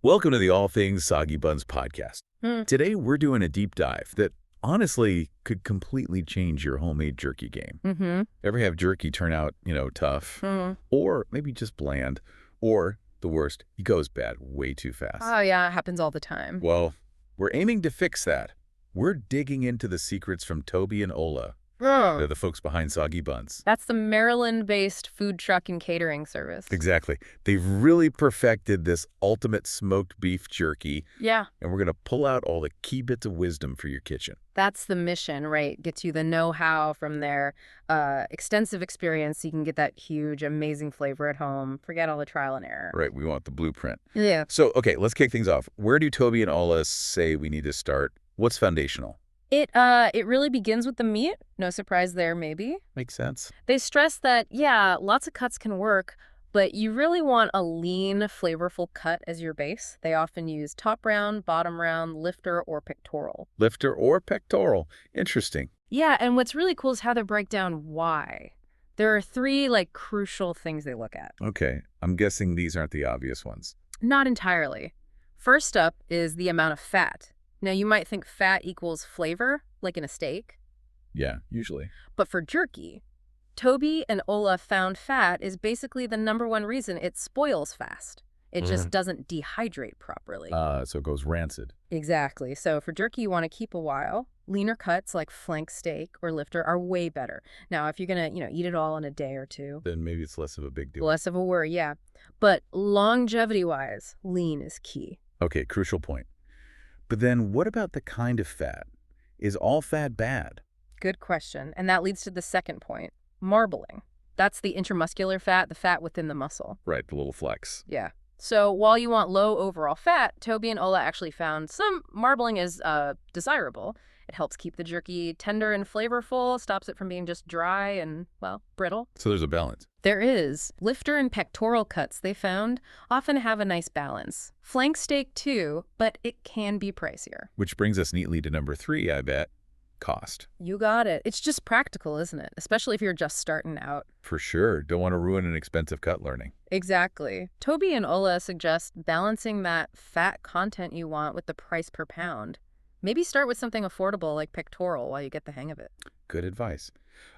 Welcome to the All Things Soggy Buns podcast. Hmm. Today, we're doing a deep dive that honestly could completely change your homemade jerky game. Mm-hmm. Ever have jerky turn out, tough? Or maybe just bland? Or, the worst, it goes bad way too fast. Oh, yeah, it happens all the time. Well, we're aiming to fix that. We're digging into the secrets from Toby and Ola. Oh. They're the folks behind Soggy Buns. That's the Maryland-based food truck and catering service. Exactly. They've really perfected this ultimate smoked beef jerky, Yeah, and we're going to pull out all the key bits of wisdom for your kitchen. that's the mission, right? Gets you the know-how from their extensive experience so you can get that huge, amazing flavor at home. Forget all the trial and error. Right, we want the blueprint. Yeah. So, okay, let's kick things off. Where do Toby and Ola say we need to start? What's foundational? It really begins with the meat. No surprise there, maybe. Makes sense. They stress that, yeah, lots of cuts can work, but you really want a lean, flavorful cut as your base. They often use top round, bottom round, lifter, or pectoral. Lifter or pectoral. Interesting. Yeah, and what's really cool is how they break down why. There are three, crucial things they look at. Okay, I'm guessing these aren't the obvious ones. Not entirely. First up is the amount of fat. Now, you might think fat equals flavor, like in a steak. Yeah, usually. But for jerky, Toby and Ola found fat is basically the #1 reason it spoils fast. It just doesn't dehydrate properly. So it goes rancid. Exactly. So for jerky, you want to keep a while. Leaner cuts like flank steak or lifter are way better. Now, if you're going to, eat it all in a day or two, Then maybe it's less of a big deal. less of a worry, yeah. But longevity-wise, lean is key. Okay, crucial point. But then what about the kind of fat? Is all fat bad? Good question. And that leads to the second point, marbling. That's the intramuscular fat, the fat within the muscle. Right, the little flex. Yeah. So while you want low overall fat, Toby and Ola actually found some marbling is desirable. It helps keep the jerky tender and flavorful, stops it from being just dry and, brittle. So there's a balance. There is. Lifter and pectoral cuts, they found, often have a nice balance. Flank steak, too, but it can be pricier. Which brings us neatly to number 3, I bet. Cost. You got it. It's just practical, isn't it? Especially if you're just starting out. For sure. Don't want to ruin an expensive cut learning. Exactly. Toby and Ola suggest balancing that fat content you want with the price per pound. Maybe start with something affordable like pectoral while you get the hang of it. Good advice.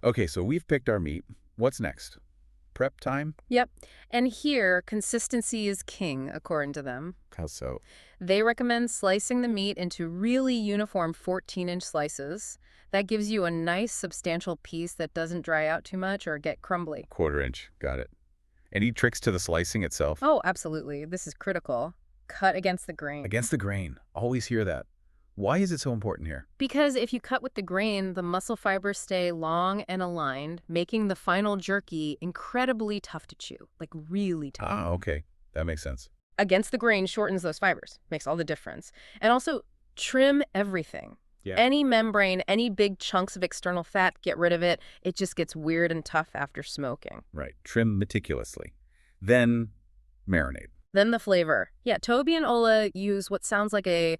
Okay, so we've picked our meat. What's next? Prep time? Yep. And here, consistency is king, according to them. How so? They recommend slicing the meat into really uniform 14-inch slices. That gives you a nice, substantial piece that doesn't dry out too much or get crumbly. 1/4 inch. Got it. Any tricks to the slicing itself? Oh, absolutely. This is critical. Cut against the grain. Against the grain. Always hear that. Why is it so important here? Because if you cut with the grain, the muscle fibers stay long and aligned, making the final jerky incredibly tough to chew, really tough. Ah, okay. That makes sense. Against the grain shortens those fibers, makes all the difference. And also, trim everything. Yeah. Any membrane, any big chunks of external fat, get rid of it. It just gets weird and tough after smoking. Right. Trim meticulously. Then marinate. Then the flavor. Yeah, Toby and Ola use what sounds like a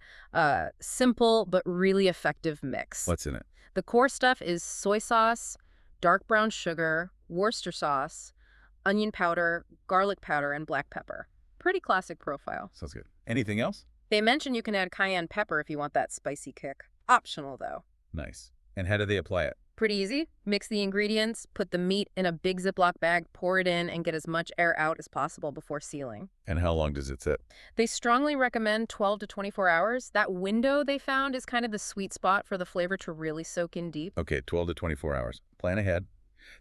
simple but really effective mix. What's in it? The core stuff is soy sauce, dark brown sugar, Worcester sauce, onion powder, garlic powder, and black pepper. Pretty classic profile. Sounds good. Anything else? They mention you can add cayenne pepper if you want that spicy kick. Optional, though. Nice. And how do they apply it? Pretty easy. Mix the ingredients, put the meat in a big Ziploc bag, pour it in, and get as much air out as possible before sealing. And how long does it sit? They strongly recommend 12 to 24 hours. That window they found is kind of the sweet spot for the flavor to really soak in deep. Okay, 12 to 24 hours. Plan ahead.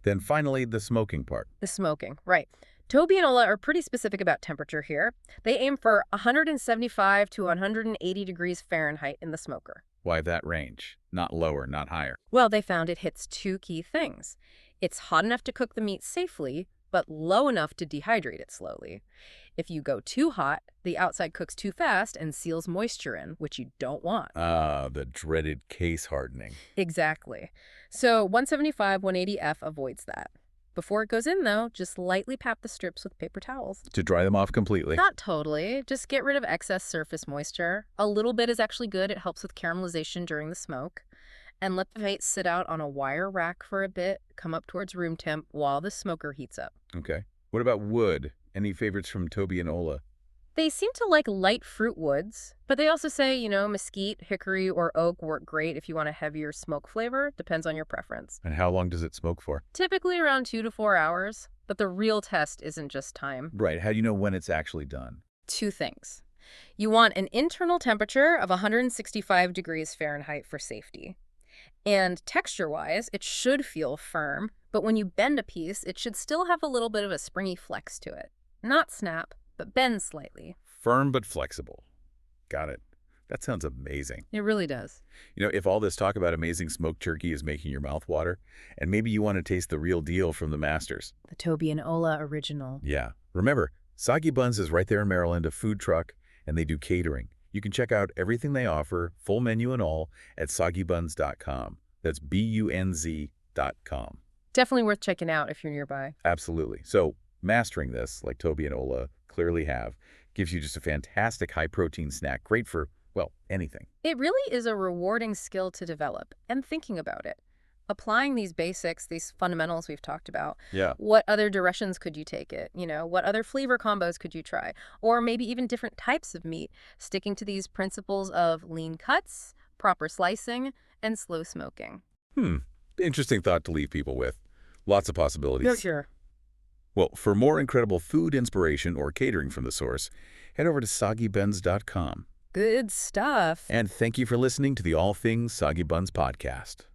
Then finally, the smoking part. The smoking, right. Toby and Ola are pretty specific about temperature here. They aim for 175 to 180 degrees Fahrenheit in the smoker. Why that range? Not lower, not higher. Well, they found it hits two key things. It's hot enough to cook the meat safely, but low enough to dehydrate it slowly. If you go too hot, the outside cooks too fast and seals moisture in, which you don't want. Ah, the dreaded case hardening. Exactly. So 175, 180F avoids that. Before it goes in, though, just lightly pat the strips with paper towels. To dry them off completely. Not totally. Just get rid of excess surface moisture. A little bit is actually good. It helps with caramelization during the smoke. And let the meat sit out on a wire rack for a bit, come up towards room temp while the smoker heats up. Okay. What about wood? Any favorites from Toby and Ola? They seem to like light fruit woods, but they also say, mesquite, hickory, or oak work great if you want a heavier smoke flavor. Depends on your preference. And how long does it smoke for? Typically around 2 to 4 hours, but the real test isn't just time. Right. How do you know when it's actually done? Two things. You want an internal temperature of 165 degrees Fahrenheit for safety. And texture-wise, it should feel firm, but when you bend a piece, it should still have a little bit of a springy flex to it. Not snap, but bend slightly. Firm but flexible. Got it. That sounds amazing. It really does. If all this talk about amazing smoked turkey is making your mouth water, and maybe you want to taste the real deal from the masters. The Toby and Ola original. Yeah. Remember, Soggy Buns is right there in Maryland, a food truck, and they do catering. You can check out everything they offer, full menu and all, at soggybuns.com. That's BUNZ.com. Definitely worth checking out if you're nearby. Absolutely. So mastering this, like Toby and Ola clearly have, gives you just a fantastic high-protein snack, great for, well, anything. It really is a rewarding skill to develop, and thinking about it. Applying these basics, these fundamentals we've talked about, Yeah. what other directions could you take it? What other flavor combos could you try? Or maybe even different types of meat, sticking to these principles of lean cuts, proper slicing, and slow smoking. Interesting thought to leave people with. Lots of possibilities. No, sure. Well, for more incredible food inspiration or catering from the source, head over to soggybuns.com. Good stuff. And thank you for listening to the All Things Soggy Buns podcast.